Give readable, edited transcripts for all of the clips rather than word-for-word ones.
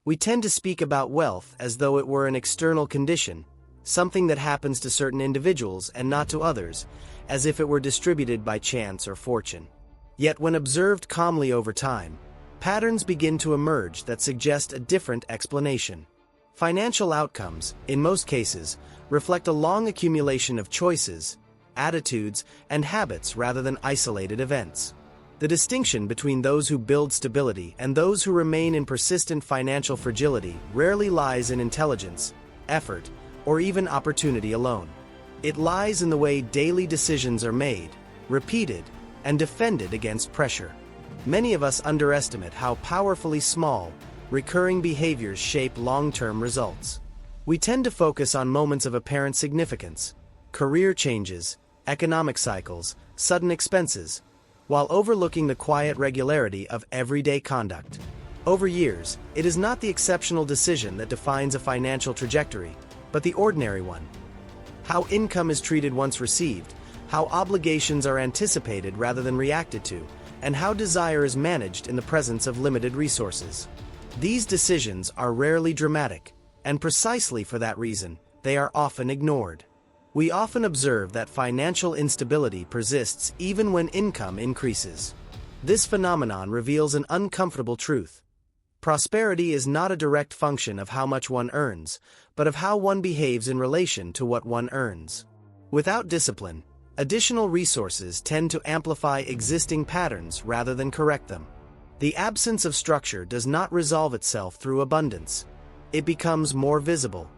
We tend to speak about wealth as though it were an external condition, something that happens to certain individuals and not to others, as if it were distributed by chance or fortune. Yet when observed calmly over time, patterns begin to emerge that suggest a different explanation. Financial outcomes, in most cases, reflect a long accumulation of choices, attitudes, and habits rather than isolated events. The distinction between those who build stability and those who remain in persistent financial fragility rarely lies in intelligence, effort, or even opportunity alone. It lies in the way daily decisions are made, repeated, and defended against pressure. Many of us underestimate how powerfully small, recurring behaviors shape long-term results. We tend to focus on moments of apparent significance, career changes, economic cycles, sudden expenses, while overlooking the quiet regularity of everyday conduct. Over years, it is not the exceptional decision that defines a financial trajectory, but the ordinary one. How income is treated once received, how obligations are anticipated rather than reacted to, and how desire is managed in the presence of limited resources. These decisions are rarely dramatic, and precisely for that reason, they are often ignored. We often observe that financial instability persists even when income increases. This phenomenon reveals an uncomfortable truth. Prosperity is not a direct function of how much one earns, but of how one behaves in relation to what one earns. Without discipline, additional resources tend to amplify existing patterns rather than correct them. The absence of structure does not resolve itself through abundance. It becomes more visible.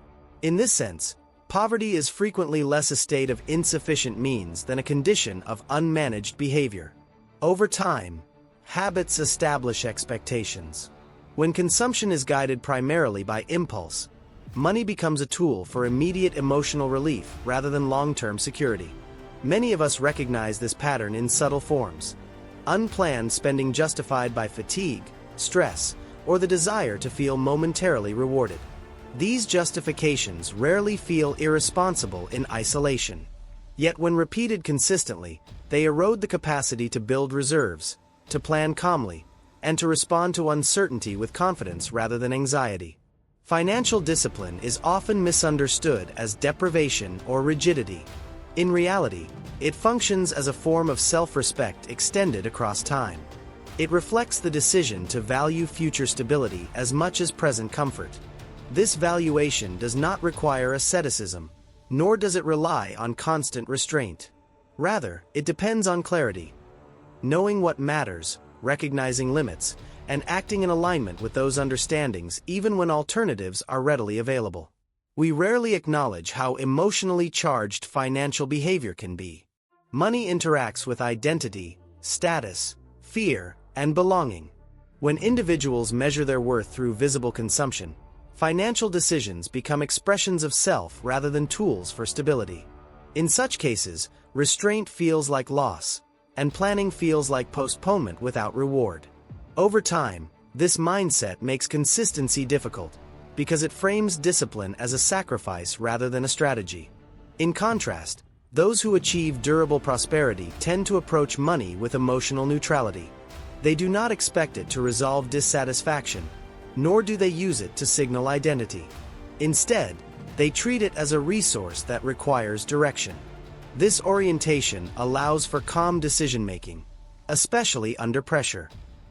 In this sense, poverty is frequently less a state of insufficient means than a condition of unmanaged behavior. Over time, habits establish expectations. When consumption is guided primarily by impulse, money becomes a tool for immediate emotional relief rather than long-term security. Many of us recognize this pattern in subtle forms. Unplanned spending justified by fatigue, stress, or the desire to feel momentarily rewarded. These justifications rarely feel irresponsible in isolation. Yet when repeated consistently, they erode the capacity to build reserves, to plan calmly, and to respond to uncertainty with confidence rather than anxiety. Financial discipline is often misunderstood as deprivation or rigidity. In reality, it functions as a form of self-respect extended across time. It reflects the decision to value future stability as much as present comfort. This valuation does not require asceticism, nor does it rely on constant restraint. Rather, it depends on clarity. Knowing what matters, recognizing limits, and acting in alignment with those understandings even when alternatives are readily available. We rarely acknowledge how emotionally charged financial behavior can be. Money interacts with identity, status, fear, and belonging. When individuals measure their worth through visible consumption, financial decisions become expressions of self rather than tools for stability. In such cases, restraint feels like loss, and planning feels like postponement without reward. Over time, this mindset makes consistency difficult, because it frames discipline as a sacrifice rather than a strategy. In contrast, those who achieve durable prosperity tend to approach money with emotional neutrality. They do not expect it to resolve dissatisfaction, nor do they use it to signal identity. Instead, they treat it as a resource that requires direction. This orientation allows for calm decision-making, especially under pressure.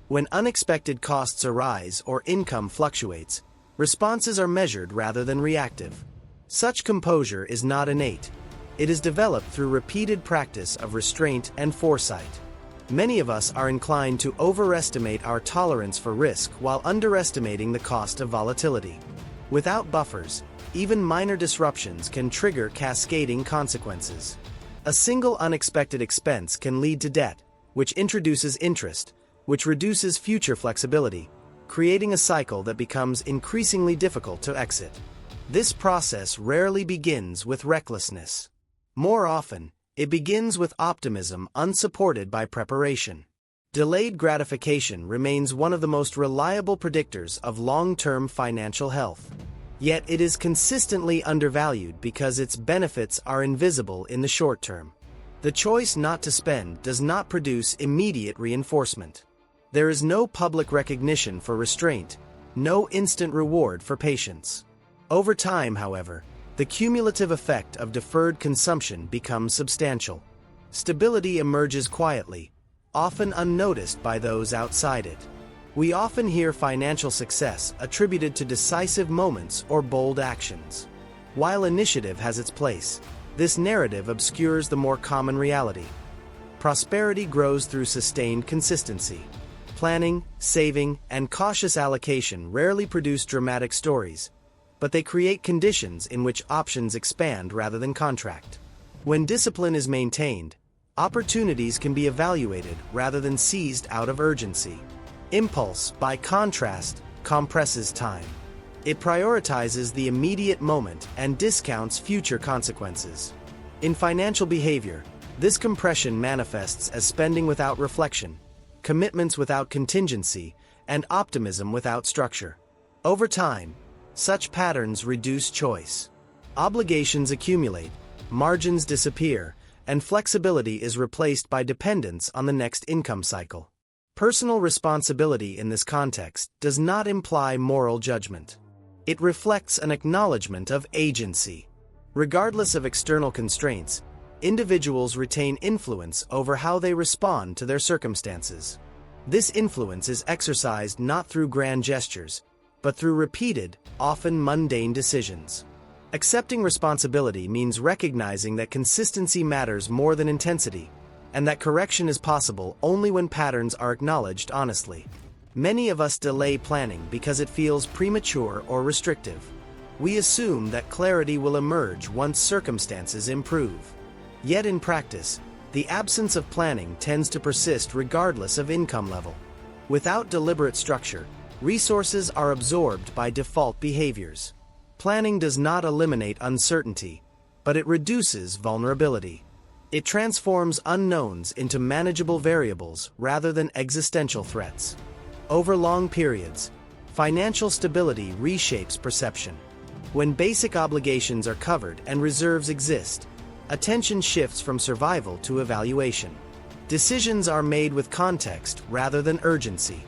When unexpected costs arise or income fluctuates, responses are measured rather than reactive. Such composure is not innate. It is developed through repeated practice of restraint and foresight. Many of us are inclined to overestimate our tolerance for risk while underestimating the cost of volatility. Without buffers, even minor disruptions can trigger cascading consequences. A single unexpected expense can lead to debt, which introduces interest, which reduces future flexibility, creating a cycle that becomes increasingly difficult to exit. This process rarely begins with recklessness. More often, it begins with optimism unsupported by preparation. Delayed gratification remains one of the most reliable predictors of long-term financial health. Yet it is consistently undervalued because its benefits are invisible in the short term. The choice not to spend does not produce immediate reinforcement. There is no public recognition for restraint, no instant reward for patience. Over time, however, the cumulative effect of deferred consumption becomes substantial. Stability emerges quietly, often unnoticed by those outside it. We often hear financial success attributed to decisive moments or bold actions. While initiative has its place, this narrative obscures the more common reality. Prosperity grows through sustained consistency. Planning, saving, and cautious allocation rarely produce dramatic stories, but they create conditions in which options expand rather than contract. When discipline is maintained, opportunities can be evaluated rather than seized out of urgency. Impulse, by contrast, compresses time. It prioritizes the immediate moment and discounts future consequences. In financial behavior, this compression manifests as spending without reflection, commitments without contingency, and optimism without structure. Over time, such patterns reduce choice. Obligations accumulate, margins disappear, and flexibility is replaced by dependence on the next income cycle. Personal responsibility in this context does not imply moral judgment. It reflects an acknowledgement of agency. Regardless of external constraints, individuals retain influence over how they respond to their circumstances. This influence is exercised not through grand gestures, but through repeated, often mundane decisions. Accepting responsibility means recognizing that consistency matters more than intensity, and that correction is possible only when patterns are acknowledged honestly. Many of us delay planning because it feels premature or restrictive. We assume that clarity will emerge once circumstances improve. Yet in practice, the absence of planning tends to persist regardless of income level. Without deliberate structure, resources are absorbed by default behaviors. Planning does not eliminate uncertainty, but it reduces vulnerability. It transforms unknowns into manageable variables rather than existential threats. Over long periods, financial stability reshapes perception. When basic obligations are covered and reserves exist, attention shifts from survival to evaluation. Decisions are made with context rather than urgency.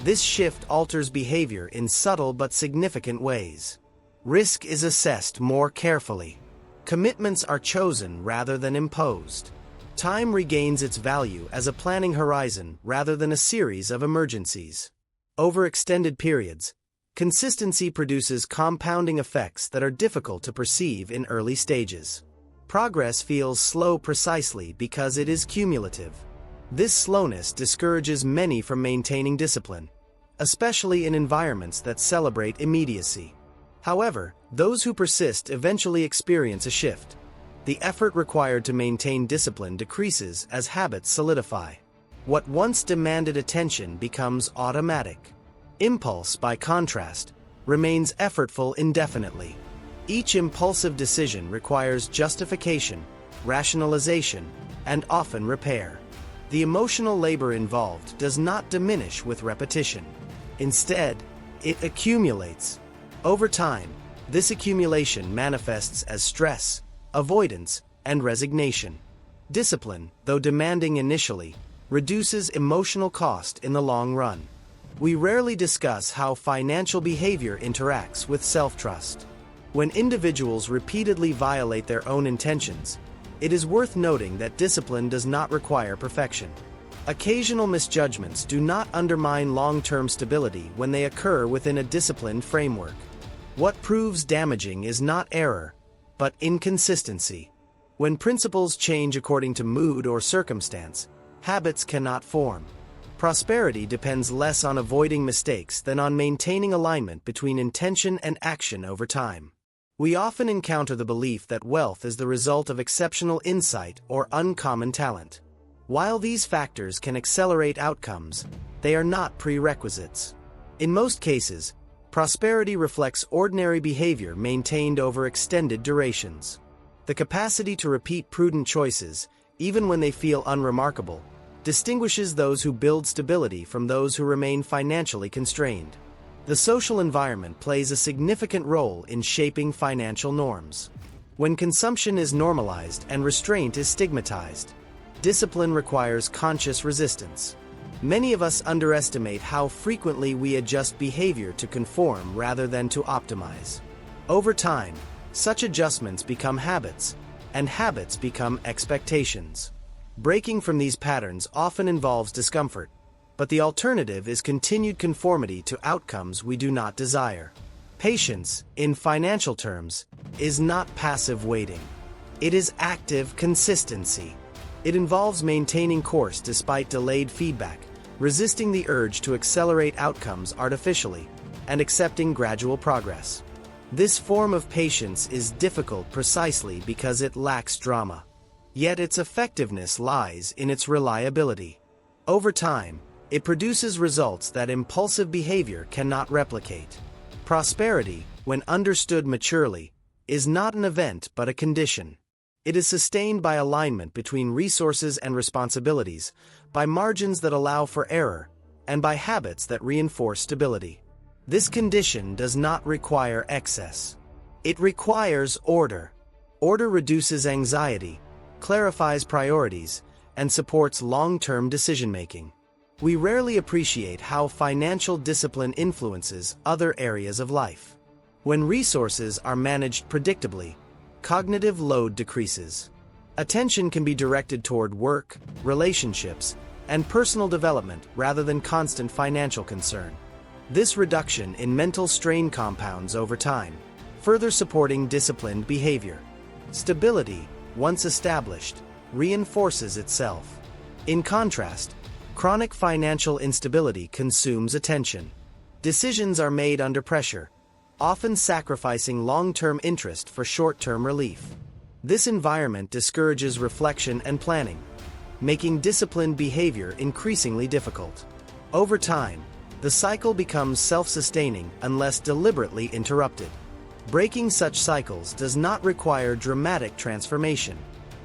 This shift alters behavior in subtle but significant ways. Risk is assessed more carefully. Commitments are chosen rather than imposed. Time regains its value as a planning horizon rather than a series of emergencies. Over extended periods, consistency produces compounding effects that are difficult to perceive in early stages. Progress feels slow precisely because it is cumulative. This slowness discourages many from maintaining discipline, especially in environments that celebrate immediacy. However, those who persist eventually experience a shift. The effort required to maintain discipline decreases as habits solidify. What once demanded attention becomes automatic. Impulse, by contrast, remains effortful indefinitely. Each impulsive decision requires justification, rationalization, and often repair. The emotional labor involved does not diminish with repetition. Instead, it accumulates. Over time, this accumulation manifests as stress, avoidance, and resignation. Discipline, though demanding initially, reduces emotional cost in the long run. We rarely discuss how financial behavior interacts with self-trust. When individuals repeatedly violate their own intentions, it is worth noting that discipline does not require perfection. Occasional misjudgments do not undermine long-term stability when they occur within a disciplined framework. What proves damaging is not error, but inconsistency. When principles change according to mood or circumstance, habits cannot form. Prosperity depends less on avoiding mistakes than on maintaining alignment between intention and action over time. We often encounter the belief that wealth is the result of exceptional insight or uncommon talent. While these factors can accelerate outcomes, they are not prerequisites. In most cases, prosperity reflects ordinary behavior maintained over extended durations. The capacity to repeat prudent choices, even when they feel unremarkable, distinguishes those who build stability from those who remain financially constrained. The social environment plays a significant role in shaping financial norms. When consumption is normalized and restraint is stigmatized, discipline requires conscious resistance. Many of us underestimate how frequently we adjust behavior to conform rather than to optimize. Over time, such adjustments become habits, and habits become expectations. Breaking from these patterns often involves discomfort, but the alternative is continued conformity to outcomes we do not desire. Patience, in financial terms, is not passive waiting. It is active consistency. It involves maintaining course despite delayed feedback, resisting the urge to accelerate outcomes artificially, and accepting gradual progress. This form of patience is difficult precisely because it lacks drama. Yet its effectiveness lies in its reliability. Over time, it produces results that impulsive behavior cannot replicate. Prosperity, when understood maturely, is not an event but a condition. It is sustained by alignment between resources and responsibilities, by margins that allow for error, and by habits that reinforce stability. This condition does not require excess. It requires order. Order reduces anxiety, clarifies priorities, and supports long-term decision-making. We rarely appreciate how financial discipline influences other areas of life. When resources are managed predictably, cognitive load decreases. Attention can be directed toward work, relationships, and personal development rather than constant financial concern. This reduction in mental strain compounds over time, further supporting disciplined behavior. Stability, once established, reinforces itself. In contrast, chronic financial instability consumes attention. Decisions are made under pressure, often sacrificing long-term interest for short-term relief. This environment discourages reflection and planning, making disciplined behavior increasingly difficult. Over time, the cycle becomes self-sustaining unless deliberately interrupted. Breaking such cycles does not require dramatic transformation.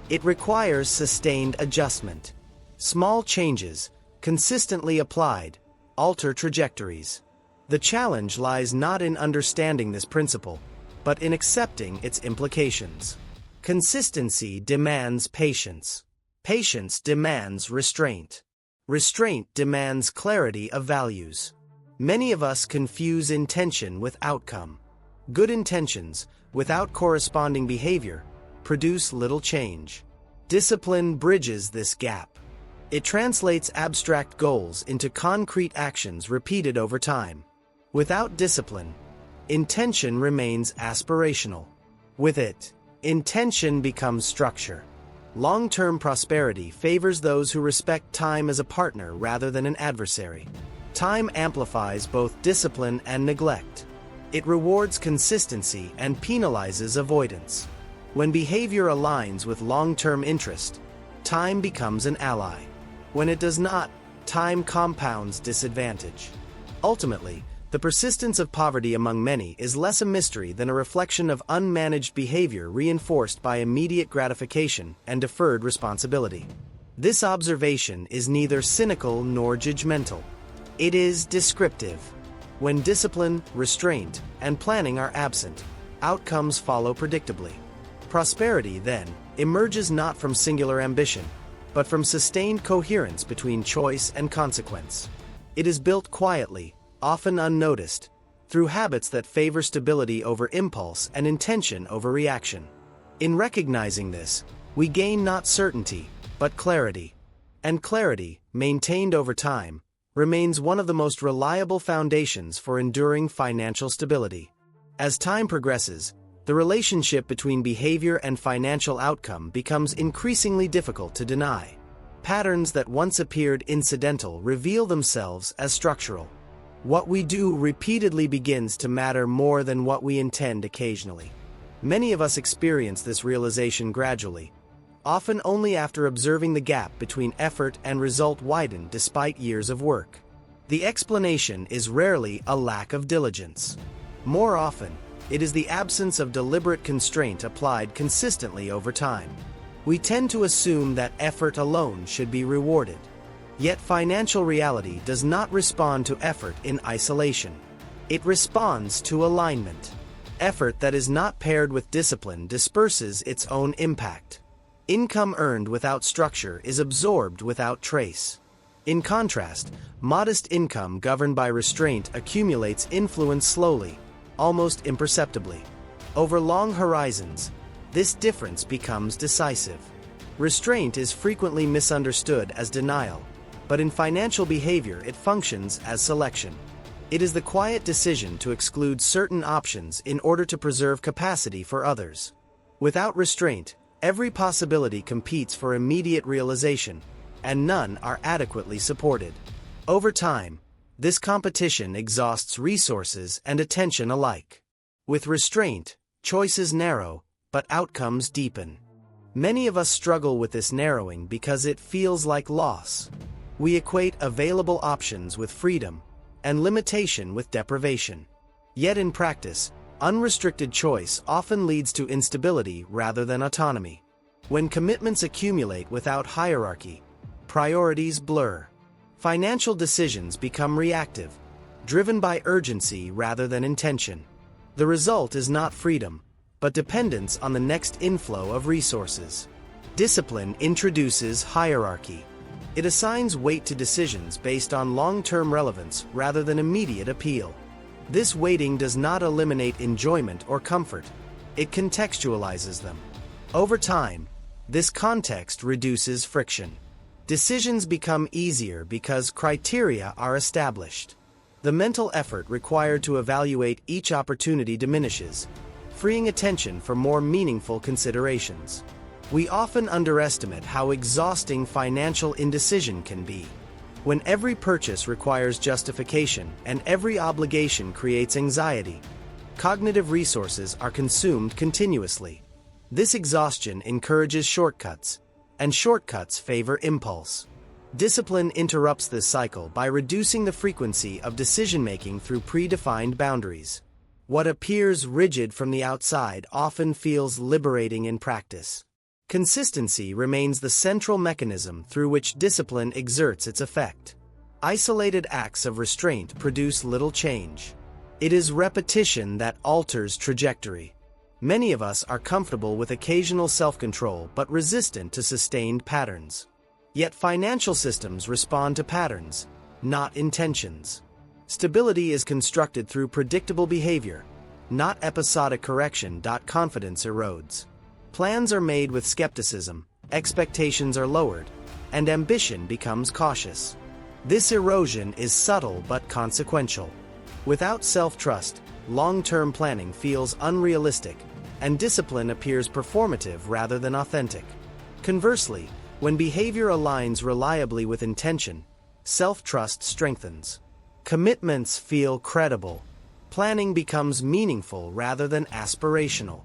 It requires sustained adjustment. Small changes, consistently applied, alter trajectories. The challenge lies not in understanding this principle, but in accepting its implications. Consistency demands patience. Patience demands restraint. Restraint demands clarity of values. Many of us confuse intention with outcome. Good intentions, without corresponding behavior, produce little change. Discipline bridges this gap. It translates abstract goals into concrete actions repeated over time. Without discipline, intention remains aspirational. With it, intention becomes structure. Long-term prosperity favors those who respect time as a partner rather than an adversary. Time amplifies both discipline and neglect. It rewards consistency and penalizes avoidance. When behavior aligns with long-term interest, time becomes an ally. When it does not, time compounds disadvantage. Ultimately, the persistence of poverty among many is less a mystery than a reflection of unmanaged behavior reinforced by immediate gratification and deferred responsibility. This observation is neither cynical nor judgmental. It is descriptive. When discipline, restraint, and planning are absent, outcomes follow predictably. Prosperity, then, emerges not from singular ambition, but from sustained coherence between choice and consequence. It is built quietly, often unnoticed, through habits that favor stability over impulse and intention over reaction. In recognizing this, we gain not certainty, but clarity. And clarity, maintained over time, remains one of the most reliable foundations for enduring financial stability. As time progresses, the relationship between behavior and financial outcome becomes increasingly difficult to deny. Patterns that once appeared incidental reveal themselves as structural. What we do repeatedly begins to matter more than what we intend occasionally. Many of us experience this realization gradually, often only after observing the gap between effort and result widen despite years of work. The explanation is rarely a lack of diligence. More often, it is the absence of deliberate constraint applied consistently over time. We tend to assume that effort alone should be rewarded. Yet financial reality does not respond to effort in isolation. It responds to alignment. Effort that is not paired with discipline disperses its own impact. Income earned without structure is absorbed without trace. In contrast, modest income governed by restraint accumulates influence slowly, almost imperceptibly. Over long horizons, this difference becomes decisive. Restraint is frequently misunderstood as denial, but in financial behavior it functions as selection. It is the quiet decision to exclude certain options in order to preserve capacity for others. Without restraint, every possibility competes for immediate realization, and none are adequately supported. Over time, this competition exhausts resources and attention alike. With restraint, choices narrow, but outcomes deepen. Many of us struggle with this narrowing because it feels like loss. We equate available options with freedom, and limitation with deprivation. Yet in practice, unrestricted choice often leads to instability rather than autonomy. When commitments accumulate without hierarchy, priorities blur. Financial decisions become reactive, driven by urgency rather than intention. The result is not freedom, but dependence on the next inflow of resources. Discipline introduces hierarchy. It assigns weight to decisions based on long-term relevance rather than immediate appeal. This weighting does not eliminate enjoyment or comfort. It contextualizes them. Over time, this context reduces friction. Decisions become easier because criteria are established. The mental effort required to evaluate each opportunity diminishes, freeing attention for more meaningful considerations. We often underestimate how exhausting financial indecision can be. When every purchase requires justification and every obligation creates anxiety, cognitive resources are consumed continuously. This exhaustion encourages shortcuts, and shortcuts favor impulse. Discipline interrupts this cycle by reducing the frequency of decision-making through predefined boundaries. What appears rigid from the outside often feels liberating in practice. Consistency remains the central mechanism through which discipline exerts its effect. Isolated acts of restraint produce little change. It is repetition that alters trajectory. Many of us are comfortable with occasional self-control but resistant to sustained patterns. Yet financial systems respond to patterns, not intentions. Stability is constructed through predictable behavior, not episodic correction. Confidence erodes. Plans are made with skepticism, expectations are lowered, and ambition becomes cautious. This erosion is subtle but consequential. Without self-trust, long-term planning feels unrealistic, and discipline appears performative rather than authentic. Conversely, when behavior aligns reliably with intention, self-trust strengthens. Commitments feel credible. Planning becomes meaningful rather than aspirational.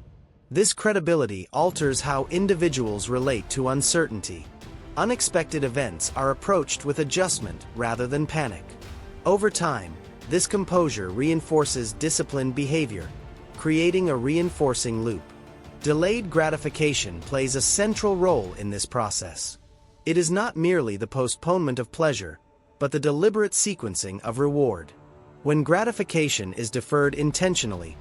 This credibility alters how individuals relate to uncertainty. Unexpected events are approached with adjustment rather than panic. Over time, this composure reinforces disciplined behavior, creating a reinforcing loop. Delayed gratification plays a central role in this process. It is not merely the postponement of pleasure, but the deliberate sequencing of reward. When gratification is deferred intentionally,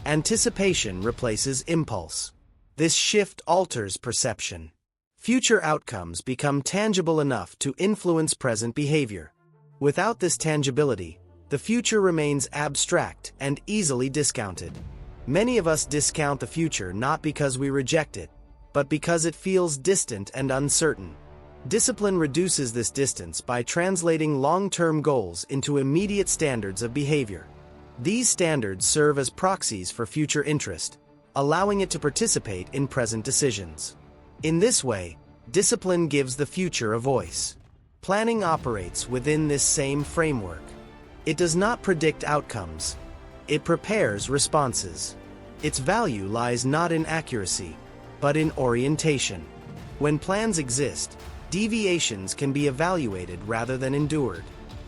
anticipation replaces impulse. This shift alters perception. Future outcomes become tangible enough to influence present behavior. Without this tangibility, the future remains abstract and easily discounted. Many of us discount the future not because we reject it, but because it feels distant and uncertain. Discipline reduces this distance by translating long-term goals into immediate standards of behavior. These standards serve as proxies for future interest, allowing it to participate in present decisions. In this way, discipline gives the future a voice. Planning operates within this same framework. It does not predict outcomes. It prepares responses. Its value lies not in accuracy, but in orientation. When plans exist, deviations can be evaluated rather than endured.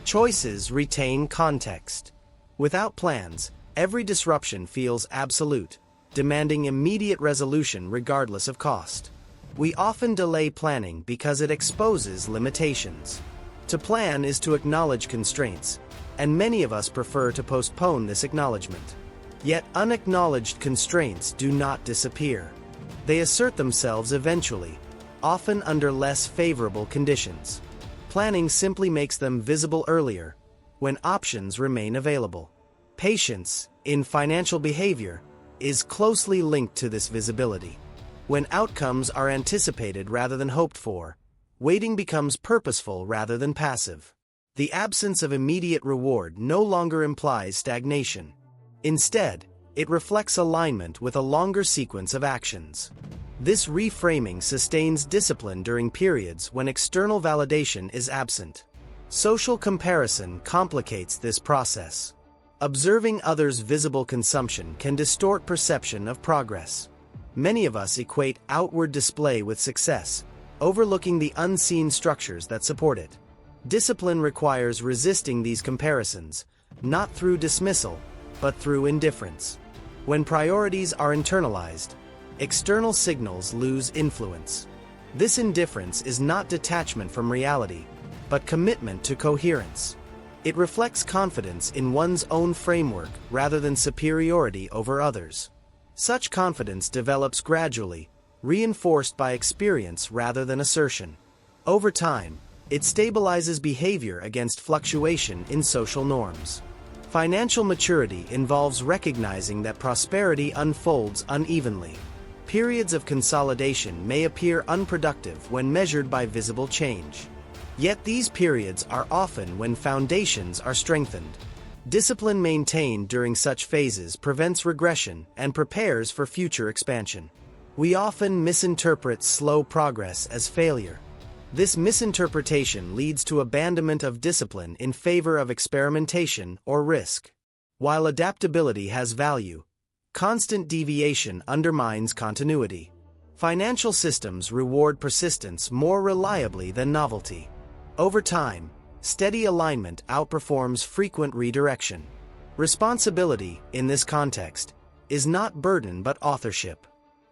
Choices retain context. Without plans, every disruption feels absolute, demanding immediate resolution regardless of cost. We often delay planning because it exposes limitations. To plan is to acknowledge constraints, and many of us prefer to postpone this acknowledgement. Yet unacknowledged constraints do not disappear. They assert themselves eventually, often under less favorable conditions. Planning simply makes them visible earlier, when options remain available. Patience, in financial behavior, is closely linked to this visibility. When outcomes are anticipated rather than hoped for, waiting becomes purposeful rather than passive. The absence of immediate reward no longer implies stagnation. Instead, it reflects alignment with a longer sequence of actions. This reframing sustains discipline during periods when external validation is absent. Social comparison complicates this process. Observing others' visible consumption can distort perception of progress. Many of us equate outward display with success, overlooking the unseen structures that support it. Discipline requires resisting these comparisons, not through dismissal, but through indifference. When priorities are internalized, external signals lose influence. This indifference is not detachment from reality, but commitment to coherence. It reflects confidence in one's own framework rather than superiority over others. Such confidence develops gradually, reinforced by experience rather than assertion. Over time, it stabilizes behavior against fluctuation in social norms. Financial maturity involves recognizing that prosperity unfolds unevenly. Periods of consolidation may appear unproductive when measured by visible change. Yet these periods are often when foundations are strengthened. Discipline maintained during such phases prevents regression and prepares for future expansion. We often misinterpret slow progress as failure. This misinterpretation leads to abandonment of discipline in favor of experimentation or risk. While adaptability has value, constant deviation undermines continuity. Financial systems reward persistence more reliably than novelty. Over time, steady alignment outperforms frequent redirection. Responsibility, in this context, is not burden but authorship.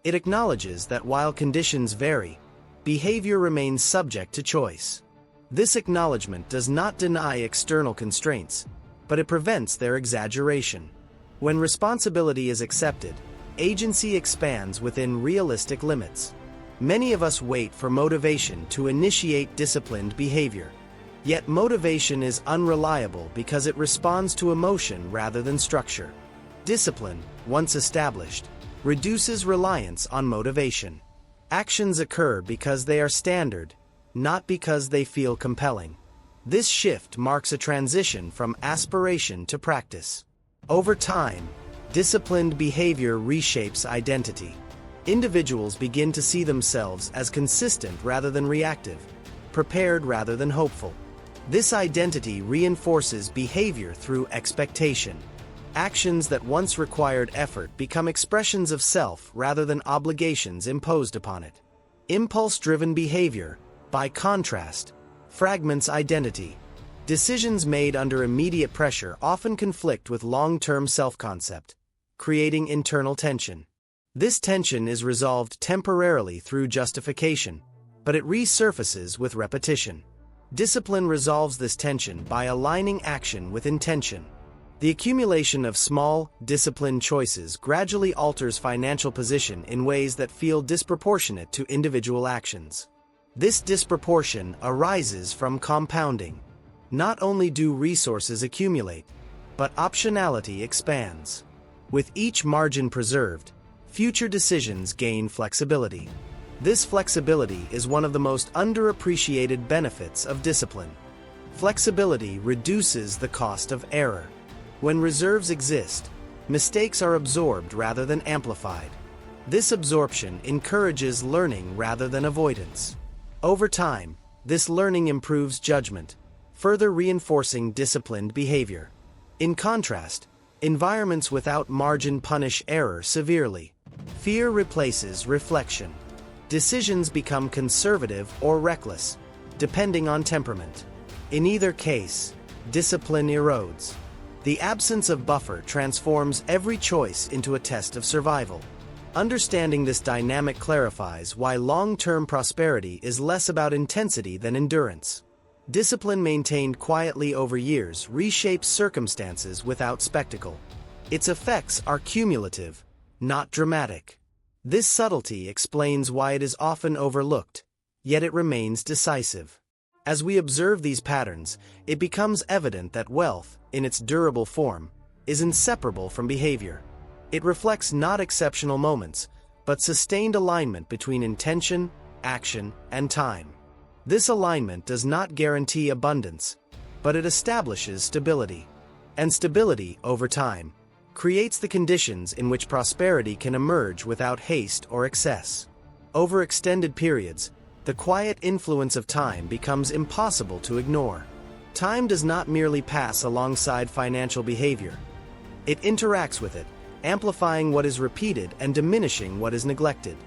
It acknowledges that while conditions vary, behavior remains subject to choice. This acknowledgement does not deny external constraints, but it prevents their exaggeration. When responsibility is accepted, agency expands within realistic limits. Many of us wait for motivation to initiate disciplined behavior. Yet motivation is unreliable because it responds to emotion rather than structure. Discipline, once established, reduces reliance on motivation. Actions occur because they are standard, not because they feel compelling. This shift marks a transition from aspiration to practice. Over time, disciplined behavior reshapes identity. Individuals begin to see themselves as consistent rather than reactive, prepared rather than hopeful. This identity reinforces behavior through expectation. Actions that once required effort become expressions of self rather than obligations imposed upon it. Impulse-driven behavior, by contrast, fragments identity. Decisions made under immediate pressure often conflict with long-term self-concept, creating internal tension. This tension is resolved temporarily through justification, but it resurfaces with repetition. Discipline resolves this tension by aligning action with intention. The accumulation of small, disciplined choices gradually alters financial position in ways that feel disproportionate to individual actions. This disproportion arises from compounding. Not only do resources accumulate, but optionality expands. With each margin preserved, future decisions gain flexibility. This flexibility is one of the most underappreciated benefits of discipline. Flexibility reduces the cost of error. When reserves exist, mistakes are absorbed rather than amplified. This absorption encourages learning rather than avoidance. Over time, this learning improves judgment, further reinforcing disciplined behavior. In contrast, environments without margin punish error severely. Fear replaces reflection. Decisions become conservative or reckless, depending on temperament. In either case, discipline erodes. The absence of buffer transforms every choice into a test of survival. Understanding this dynamic clarifies why long-term prosperity is less about intensity than endurance. Discipline maintained quietly over years reshapes circumstances without spectacle. Its effects are cumulative, not dramatic. This subtlety explains why it is often overlooked, yet it remains decisive. As we observe these patterns, it becomes evident that wealth, in its durable form, is inseparable from behavior. It reflects not exceptional moments, but sustained alignment between intention, action, and time. This alignment does not guarantee abundance, but it establishes stability. And stability, over time, creates the conditions in which prosperity can emerge without haste or excess. Over extended periods, the quiet influence of time becomes impossible to ignore. Time does not merely pass alongside financial behavior. It interacts with it, amplifying what is repeated and diminishing what is neglected.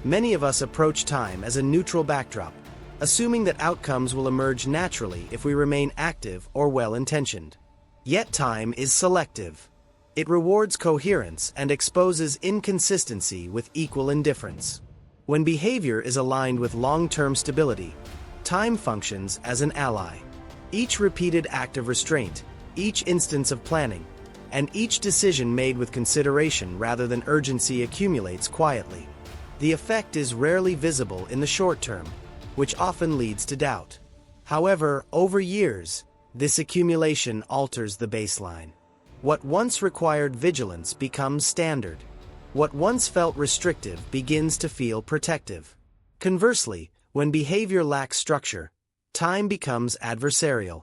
Many of us approach time as a neutral backdrop, assuming that outcomes will emerge naturally if we remain active or well-intentioned. Yet time is selective. It rewards coherence and exposes inconsistency with equal indifference. When behavior is aligned with long-term stability, time functions as an ally. Each repeated act of restraint, each instance of planning, and each decision made with consideration rather than urgency accumulates quietly. The effect is rarely visible in the short term, which often leads to doubt. However, over years, this accumulation alters the baseline. What once required vigilance becomes standard. What once felt restrictive begins to feel protective. Conversely, when behavior lacks structure, time becomes adversarial.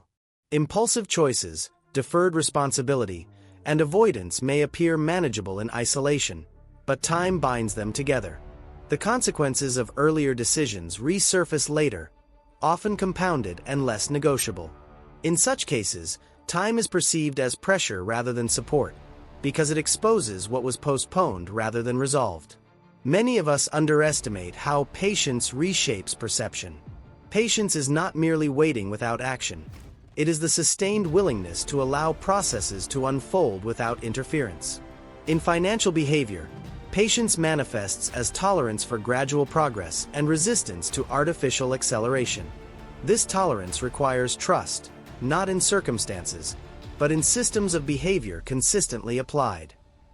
Impulsive choices, deferred responsibility, and avoidance may appear manageable in isolation, but time binds them together. The consequences of earlier decisions resurface later, often compounded and less negotiable. In such cases, time is perceived as pressure rather than support, because it exposes what was postponed rather than resolved. Many of us underestimate how patience reshapes perception. Patience is not merely waiting without action. It is the sustained willingness to allow processes to unfold without interference. In financial behavior, patience manifests as tolerance for gradual progress and resistance to artificial acceleration. This tolerance requires trust, not in circumstances, but in systems of behavior consistently applied.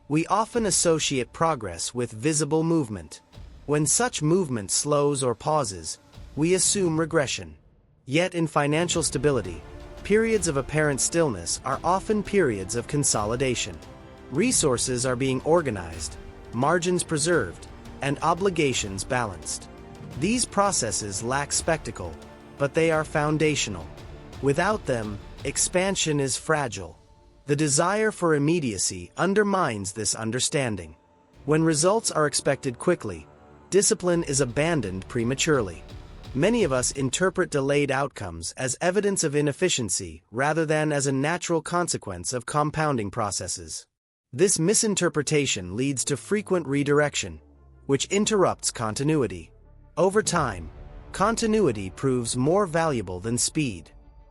We often associate progress with visible movement. When such movement slows or pauses, we assume regression. Yet in financial stability, periods of apparent stillness are often periods of consolidation. Resources are being organized, margins preserved, and obligations balanced. These processes lack spectacle, but they are foundational. Without them, expansion is fragile. The desire for immediacy undermines this understanding. When results are expected quickly, discipline is abandoned prematurely. Many of us interpret delayed outcomes as evidence of inefficiency rather than as a natural consequence of compounding processes. This misinterpretation leads to frequent redirection, which interrupts continuity. Over time, continuity proves more valuable than speed.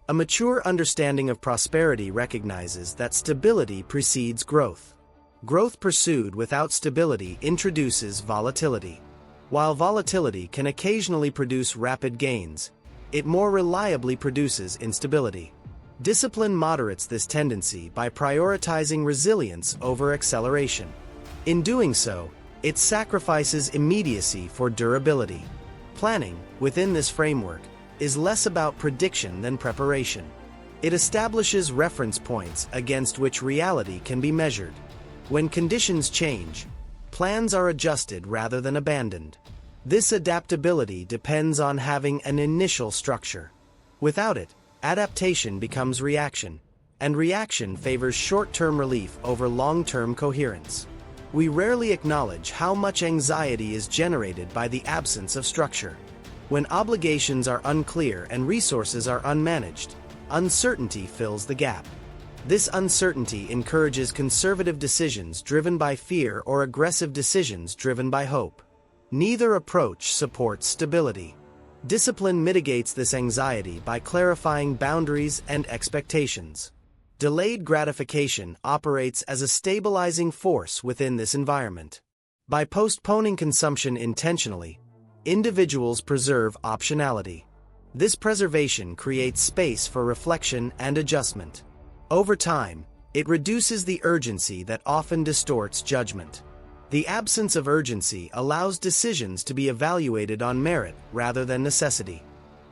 A mature understanding of prosperity recognizes that stability precedes growth. Growth pursued without stability introduces volatility. While volatility can occasionally produce rapid gains, it more reliably produces instability. Discipline moderates this tendency by prioritizing resilience over acceleration. In doing so, it sacrifices immediacy for durability. Planning, within this framework, is less about prediction than preparation. It establishes reference points against which reality can be measured. When conditions change, plans are adjusted rather than abandoned. This adaptability depends on having an initial structure. Without it, adaptation becomes reaction, and reaction favors short-term relief over long-term coherence. We rarely acknowledge how much anxiety is generated by the absence of structure. When obligations are unclear and resources are unmanaged, uncertainty fills the gap. This uncertainty encourages conservative decisions driven by fear or aggressive decisions driven by hope. Neither approach supports stability. Discipline mitigates this anxiety by clarifying boundaries and expectations. Delayed gratification operates as a stabilizing force within this environment. By postponing consumption intentionally, individuals preserve optionality. This preservation creates space for reflection and adjustment. Over time, it reduces the urgency that often distorts judgment. The absence of urgency allows decisions to be evaluated on merit rather than necessity.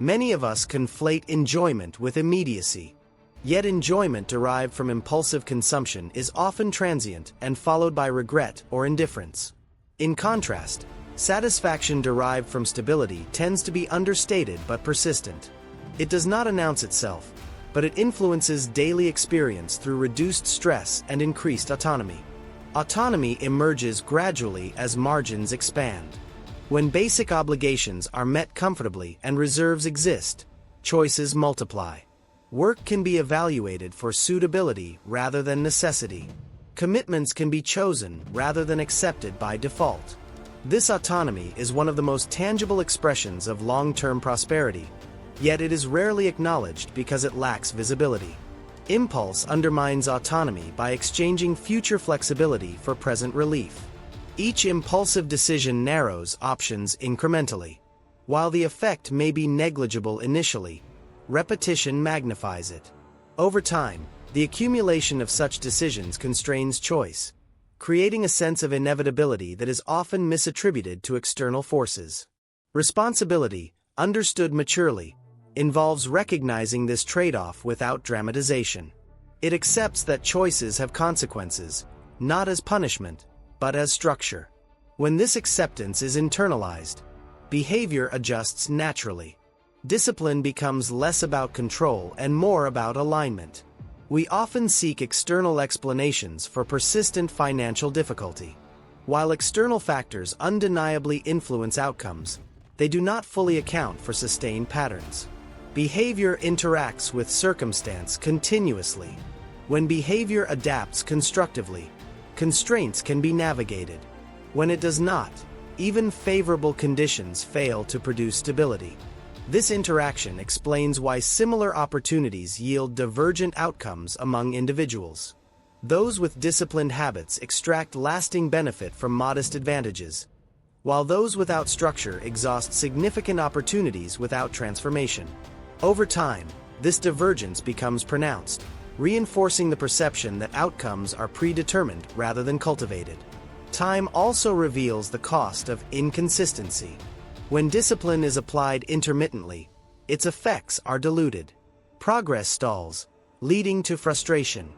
Many of us conflate enjoyment with immediacy. Yet enjoyment derived from impulsive consumption is often transient and followed by regret or indifference. In contrast, satisfaction derived from stability tends to be understated but persistent. It does not announce itself, but it influences daily experience through reduced stress and increased autonomy. Autonomy emerges gradually as margins expand. When basic obligations are met comfortably and reserves exist, choices multiply. Work can be evaluated for suitability rather than necessity. Commitments can be chosen rather than accepted by default. This autonomy is one of the most tangible expressions of long-term prosperity, yet it is rarely acknowledged because it lacks visibility. Impulse undermines autonomy by exchanging future flexibility for present relief. Each impulsive decision narrows options incrementally. While the effect may be negligible initially, repetition magnifies it. Over time, the accumulation of such decisions constrains choice, creating a sense of inevitability that is often misattributed to external forces. Responsibility, understood maturely, involves recognizing this trade-off without dramatization. It accepts that choices have consequences, not as punishment, but as structure. When this acceptance is internalized, behavior adjusts naturally. Discipline becomes less about control and more about alignment. We often seek external explanations for persistent financial difficulty. While external factors undeniably influence outcomes, they do not fully account for sustained patterns. Behavior interacts with circumstance continuously. When behavior adapts constructively, constraints can be navigated. When it does not, even favorable conditions fail to produce stability. This interaction explains why similar opportunities yield divergent outcomes among individuals. Those with disciplined habits extract lasting benefit from modest advantages, while those without structure exhaust significant opportunities without transformation. Over time, this divergence becomes pronounced, reinforcing the perception that outcomes are predetermined rather than cultivated. Time also reveals the cost of inconsistency. When discipline is applied intermittently, its effects are diluted. Progress stalls, leading to frustration.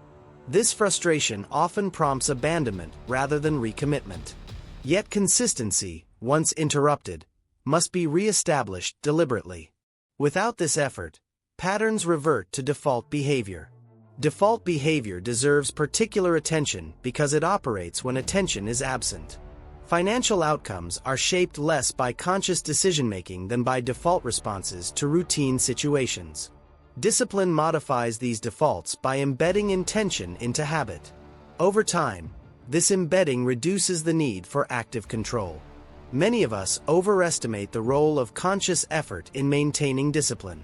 This frustration often prompts abandonment rather than recommitment. Yet consistency, once interrupted, must be re-established deliberately. Without this effort, patterns revert to default behavior. Default behavior deserves particular attention because it operates when attention is absent. Financial outcomes are shaped less by conscious decision-making than by default responses to routine situations. Discipline modifies these defaults by embedding intention into habit. Over time, this embedding reduces the need for active control. Many of us overestimate the role of conscious effort in maintaining discipline.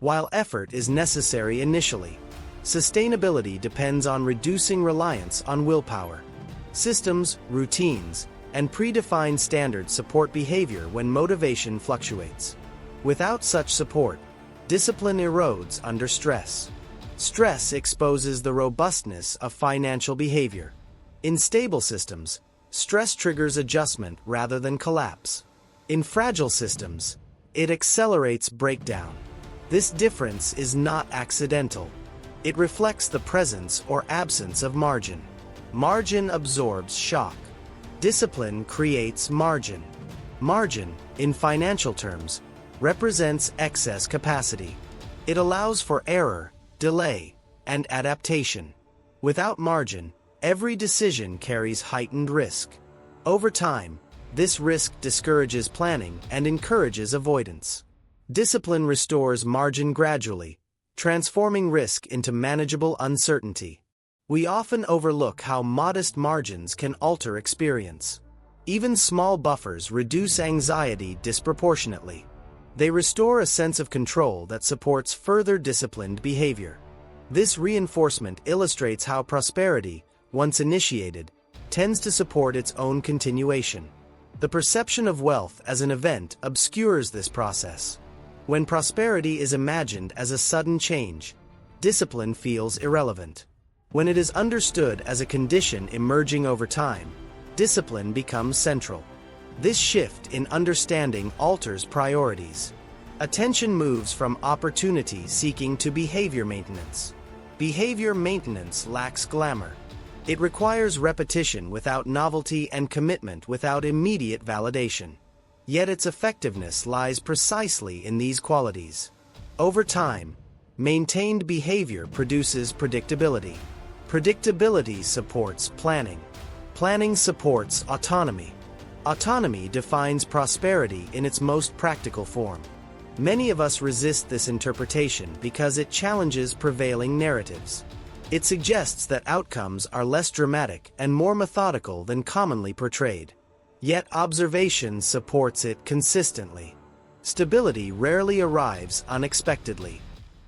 While effort is necessary initially, sustainability depends on reducing reliance on willpower. Systems, routines, and predefined standards support behavior when motivation fluctuates. Without such support, discipline erodes under stress. Stress exposes the robustness of financial behavior. In stable systems, stress triggers adjustment rather than collapse. In fragile systems, it accelerates breakdown. This difference is not accidental. It reflects the presence or absence of margin. Margin absorbs shock. Discipline creates margin. Margin, in financial terms, represents excess capacity. It allows for error, delay, and adaptation. Without margin, every decision carries heightened risk. Over time, this risk discourages planning and encourages avoidance. Discipline restores margin gradually, transforming risk into manageable uncertainty. We often overlook how modest margins can alter experience. Even small buffers reduce anxiety disproportionately. They restore a sense of control that supports further disciplined behavior. This reinforcement illustrates how prosperity, once initiated, tends to support its own continuation. The perception of wealth as an event obscures this process. When prosperity is imagined as a sudden change, discipline feels irrelevant. When it is understood as a condition emerging over time, discipline becomes central. This shift in understanding alters priorities. Attention moves from opportunity seeking to behavior maintenance. Behavior maintenance lacks glamour. It requires repetition without novelty and commitment without immediate validation. Yet its effectiveness lies precisely in these qualities. Over time, maintained behavior produces predictability. Predictability supports planning. Planning supports autonomy. Autonomy defines prosperity in its most practical form. Many of us resist this interpretation because it challenges prevailing narratives. It suggests that outcomes are less dramatic and more methodical than commonly portrayed. Yet observation supports it consistently. Stability rarely arrives unexpectedly.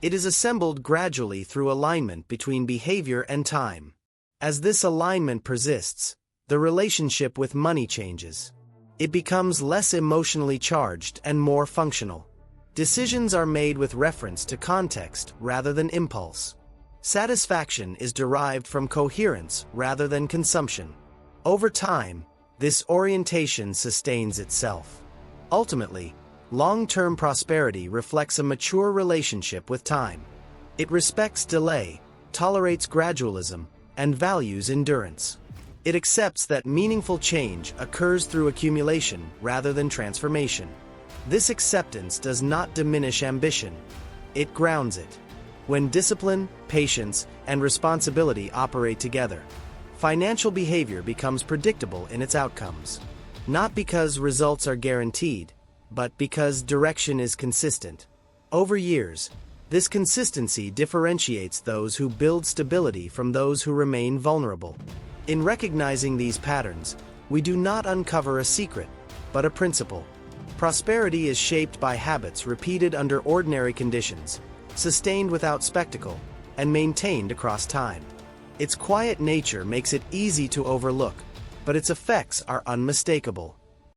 It is assembled gradually through alignment between behavior and time. As this alignment persists, the relationship with money changes. It becomes less emotionally charged and more functional. Decisions are made with reference to context rather than impulse. Satisfaction is derived from coherence rather than consumption. Over time, this orientation sustains itself. Ultimately, long-term prosperity reflects a mature relationship with time. It respects delay, tolerates gradualism, and values endurance. It accepts that meaningful change occurs through accumulation rather than transformation. This acceptance does not diminish ambition. It grounds it. When discipline, patience, and responsibility operate together, financial behavior becomes predictable in its outcomes. Not because results are guaranteed, but because direction is consistent. Over years, this consistency differentiates those who build stability from those who remain vulnerable. In recognizing these patterns, we do not uncover a secret, but a principle. Prosperity is shaped by habits repeated under ordinary conditions, sustained without spectacle, and maintained across time. Its quiet nature makes it easy to overlook, but its effects are unmistakable.